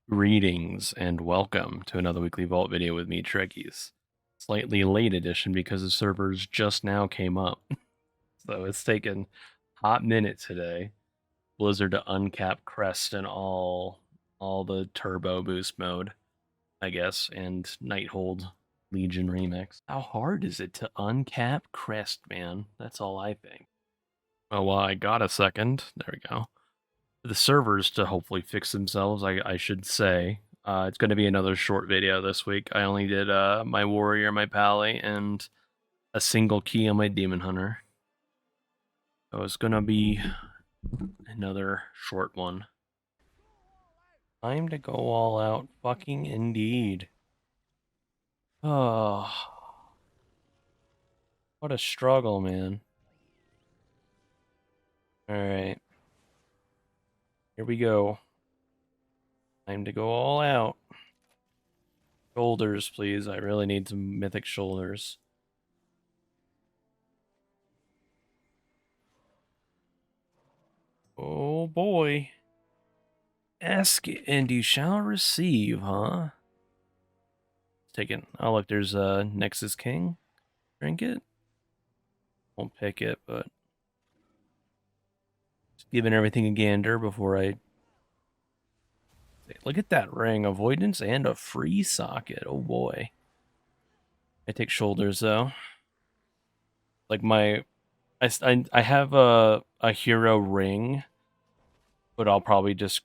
Greetings and welcome to another weekly Vault video with me, Treggyz. Slightly late edition because the servers just now came up. So it's taken a hot minute today. Blizzard to uncap Crest and all the turbo boost mode, I guess, and Nighthold Legion remix. How hard is it to uncap Crest, man? That's all I think. Oh, well, I got a second. There we go. The servers to hopefully fix themselves, I should say. It's going to be another short video this week. I only did my warrior, my pally, and a single key on my demon hunter. So it's going to be another short one. Time to go all out, fucking indeed. Oh, what a struggle, man. Alright. Here we go. Time to go all out. Shoulders, please. I really need some mythic shoulders. Oh boy. Ask and you shall receive, huh? Taken. Oh look, there's a Nexus King. Drink it. Won't pick it, but just giving everything a gander before I. Look at that ring, avoidance and a free socket. Oh boy. I take shoulders though. Like I have a hero ring, but I'll probably just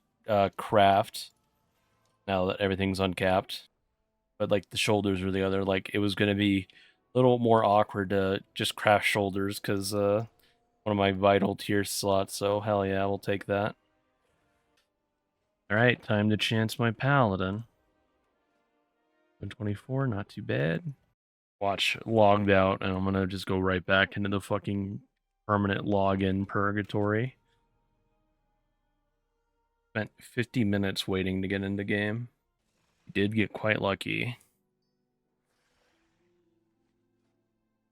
craft now that everything's uncapped. But like the shoulders or the other, like it was gonna be a little more awkward to just craft shoulders because one of my vital tier slots. So hell yeah, we'll take that. All right, time to chance my paladin. 124, not too bad. Watch logged out, and I'm gonna just go right back into the fucking permanent login purgatory. Spent 50 minutes waiting to get into game. Did get quite lucky.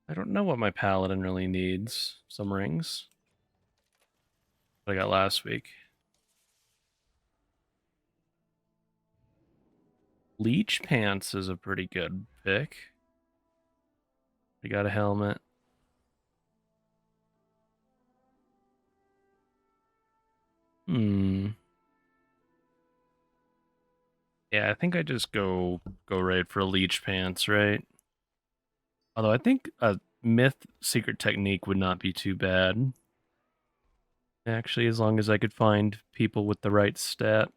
I don't know what my paladin really needs. Some rings. What I got last week. Leech pants is a pretty good pick. We got a helmet. Hmm. Yeah, I think I just go right for leech pants, right? Although I think a myth secret technique would not be too bad. Actually, as long as I could find people with the right stat.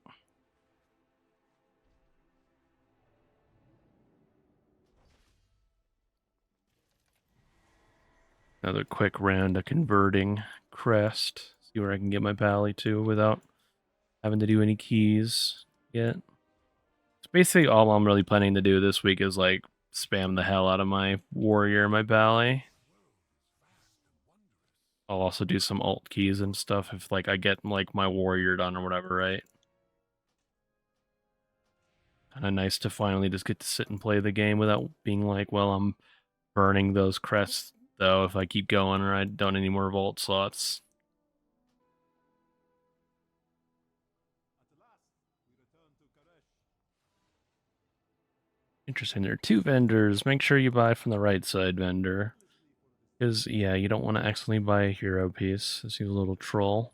Another quick round of converting crest. See where I can get my pally to without having to do any keys yet. So basically all I'm really planning to do this week is like spam the hell out of my warrior, my pally. I'll also do some alt keys and stuff if like I get like my warrior done or whatever, right? Kind of nice to finally just get to sit and play the game without being like, well, I'm burning those crests though if I keep going or I don't any more vault slots. Interesting. There are two vendors. Make sure you buy from the right side vendor. Because, yeah, you don't want to accidentally buy a hero piece. This seems a little troll.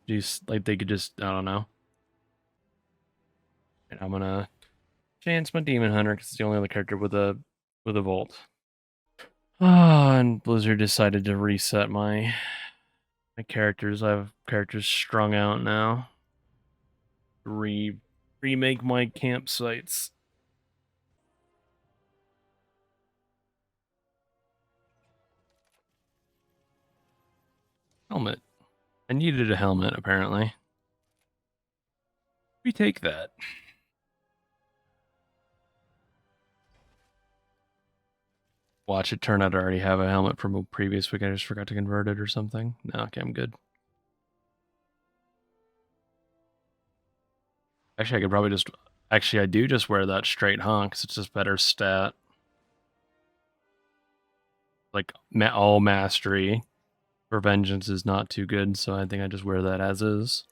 Just, like, they could just, I don't know. And I'm gonna chance my Demon Hunter because it's the only other character with a vault. Ah, and Blizzard decided to reset my characters. I have characters strung out now. Remake my campsites. Helmet. I needed a helmet, apparently. We take that. Watch it turn out I already have a helmet from a previous week. I just forgot to convert it or something. No, okay, I'm good. Actually, I could probably just... Actually, I do just wear that straight, huh? Because it's just better stat. Like, all mastery for vengeance is not too good, so I think I just wear that as is.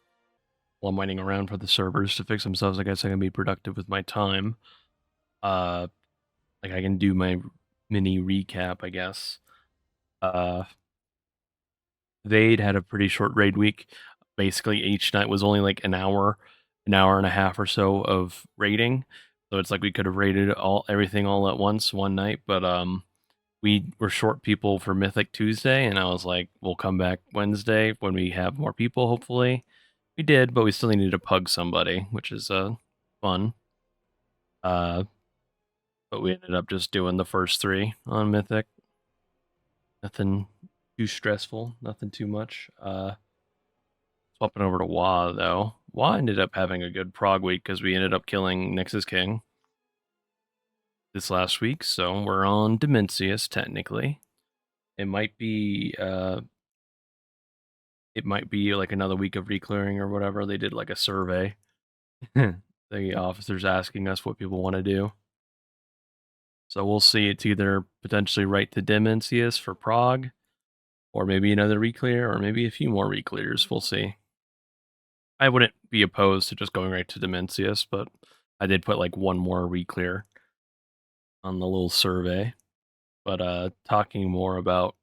while I'm waiting around for the servers to fix themselves, I guess I can be productive with my time. Like I can do my mini recap, I guess. They'd had a pretty short raid week. Basically, each night was only like an hour and a half or so of raiding. So it's like we could have raided everything all at once one night, but we were short people for Mythic Tuesday, and I was like, we'll come back Wednesday when we have more people, hopefully. We did, but we still needed to pug somebody, which is fun. But we ended up just doing the first 3 on Mythic. Nothing too stressful, nothing too much. Swapping over to Wa, though. Wa ended up having a good prog week because we ended up killing Nexus King this last week, so we're on Dimensius, technically. It might be like another week of reclearing or whatever. They did like a survey. The officers asking us what people want to do. So we'll see. It's either potentially right to Dimensius for prog, or maybe another reclear, or maybe a few more reclears. We'll see. I wouldn't be opposed to just going right to Dimensius, but I did put like one more reclear on the little survey. But talking more about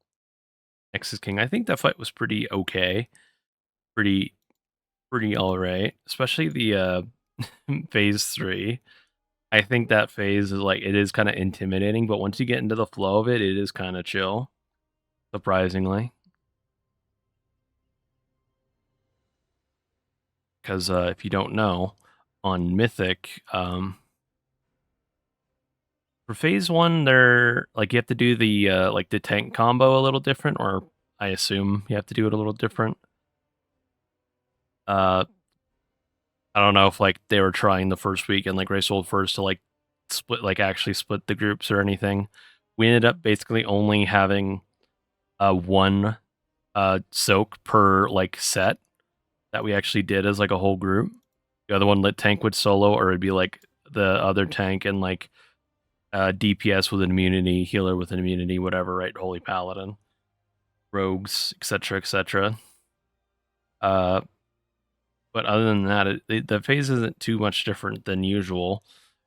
Nexus King, I think that fight was pretty okay. Pretty alright. Especially the phase 3. I think that phase is like, it is kind of intimidating, but once you get into the flow of it, it is kind of chill. Surprisingly. Because if you don't know, on Mythic, for phase 1, they're like, you have to do the like the tank combo a little different, or I assume you have to do it a little different. I don't know if like they were trying the first week and like Race Old first to like actually split the groups or anything. We ended up basically only having one soak per like set that we actually did as like a whole group. The other one lit tank would solo, or it'd be like the other tank and like DPS with an immunity, healer with an immunity, whatever, right? Holy Paladin, rogues, etc., etc. But other than that, the phase isn't too much different than usual.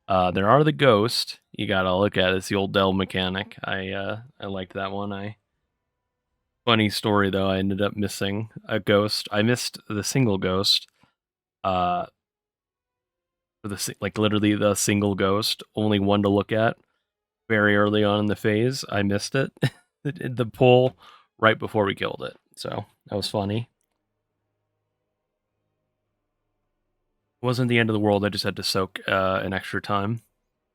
There are the ghost. You gotta look at it. It's the old Dell mechanic. I liked that one. Funny story though. I ended up missing a ghost. I missed the single ghost. For the like literally the single ghost, only one to look at. Very early on in the phase, I missed it. The pull right before we killed it. So that was funny. It wasn't the end of the world. I just had to soak an extra time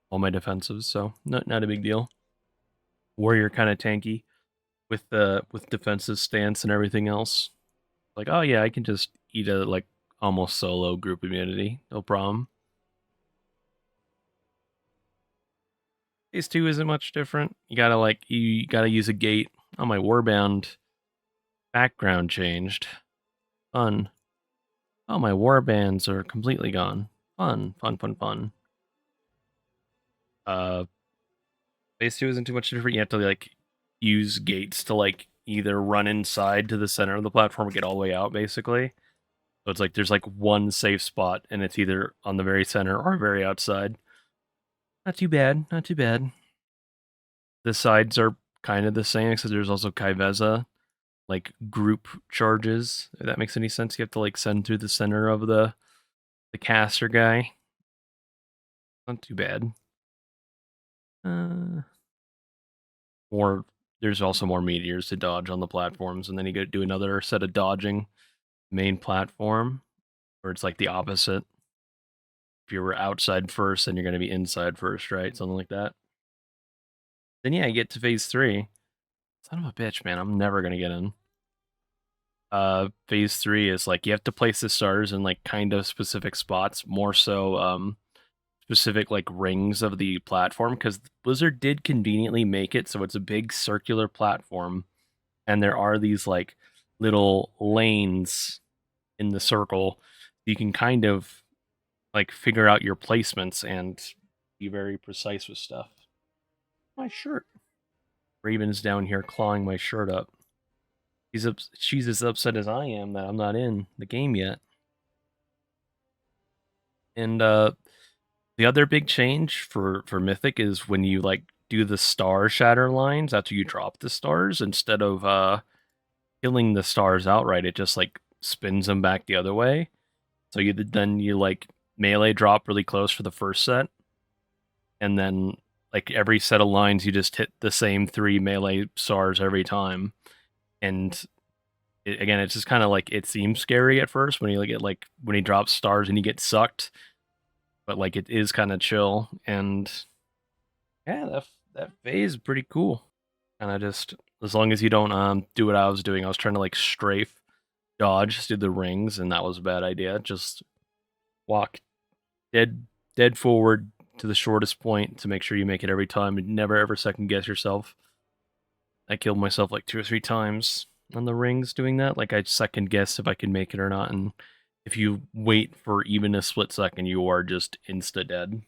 all my defensives, so not a big deal. Warrior kind of tanky with defensive stance and everything else. Like, oh yeah, I can just eat a like almost solo group immunity, no problem. Phase 2 isn't much different. You gotta use a gate. Oh, my Warbound background changed. Fun. Oh, my warbands are completely gone. Fun. Phase 2 isn't too much different. You have to like use gates to like either run inside to the center of the platform or get all the way out, basically. So it's like there's like one safe spot, and it's either on the very center or very outside. Not too bad. Not too bad. The sides are kind of the same, except there's also Kaiveza, like group charges. If that makes any sense, you have to like send through the center of the caster guy. Not too bad. More, there's also more meteors to dodge on the platforms, and then you go do another set of dodging main platform, where it's like the opposite. If you were outside first, then you're going to be inside first, right? Something like that. Then yeah, you get to phase 3. Son of a bitch, man, I'm never going to get in. Phase 3 is like you have to place the stars in like kind of specific spots, more so specific like rings of the platform, because Blizzard did conveniently make it so it's a big circular platform, and there are these like little lanes in the circle. You can kind of like figure out your placements and be very precise with stuff. My shirt. Raven's down here clawing my shirt up. She's as upset as I am that I'm not in the game yet. And the other big change for Mythic is when you like do the star shatter lines after you drop the stars, instead of killing the stars outright, it just like spins them back the other way. So you like melee drop really close for the first set, and then like every set of lines you just hit the same 3 melee stars every time. And again, it's just kind of like, it seems scary at first when you get like when he drops stars and you get sucked, but like it is kind of chill. And yeah, that phase is pretty cool. And I just, as long as you don't do what I was doing, I was trying to like strafe dodge through the rings, and that was a bad idea. Just walk dead forward to the shortest point to make sure you make it every time, and never ever second guess yourself. I killed myself like 2 or 3 times on the rings doing that. Like I second guess if I can make it or not, and if you wait for even a split second, you are just insta dead.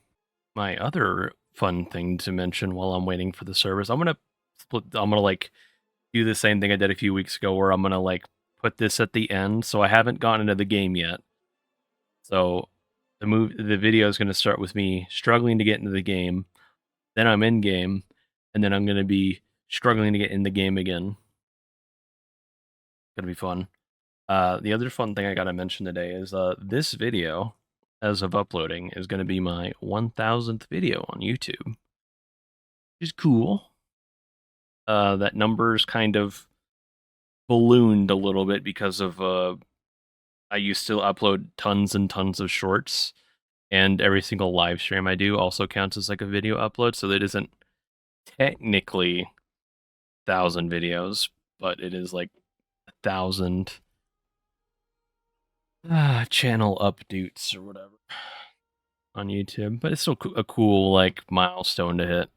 My other fun thing to mention while I'm waiting for the service, I'm gonna like do the same thing I did a few weeks ago, where I'm gonna like put this at the end. So I haven't gotten into the game yet. So the video is gonna start with me struggling to get into the game, then I'm in game, and then I'm gonna be struggling to get in the game again. Gonna be fun. The other fun thing I gotta mention today is this video, as of uploading, is gonna be my 1000th video on YouTube, which is cool. That number's kind of ballooned a little bit because of I used to upload tons and tons of shorts, and every single live stream I do also counts as like a video upload, so it isn't technically 1,000 videos, but it is like 1,000 channel updates or whatever on YouTube. But it's still a cool like milestone to hit.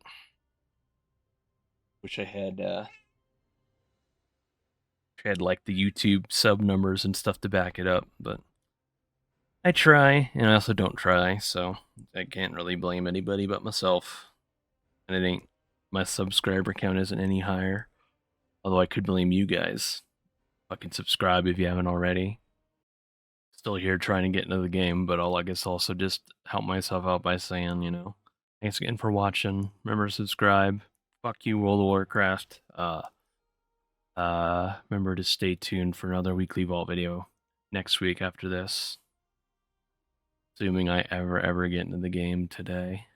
Wish I had like the YouTube sub numbers and stuff to back it up, but I try, and I also don't try, so I can't really blame anybody but myself. And it ain't, my subscriber count isn't any higher. Although I could blame you guys. Fucking subscribe if you haven't already. Still here trying to get into the game, but I'll, I guess, also just help myself out by saying, you know, thanks again for watching. Remember to subscribe. Fuck you, World of Warcraft. Remember to stay tuned for another weekly vault video next week after this. Assuming I ever get into the game today.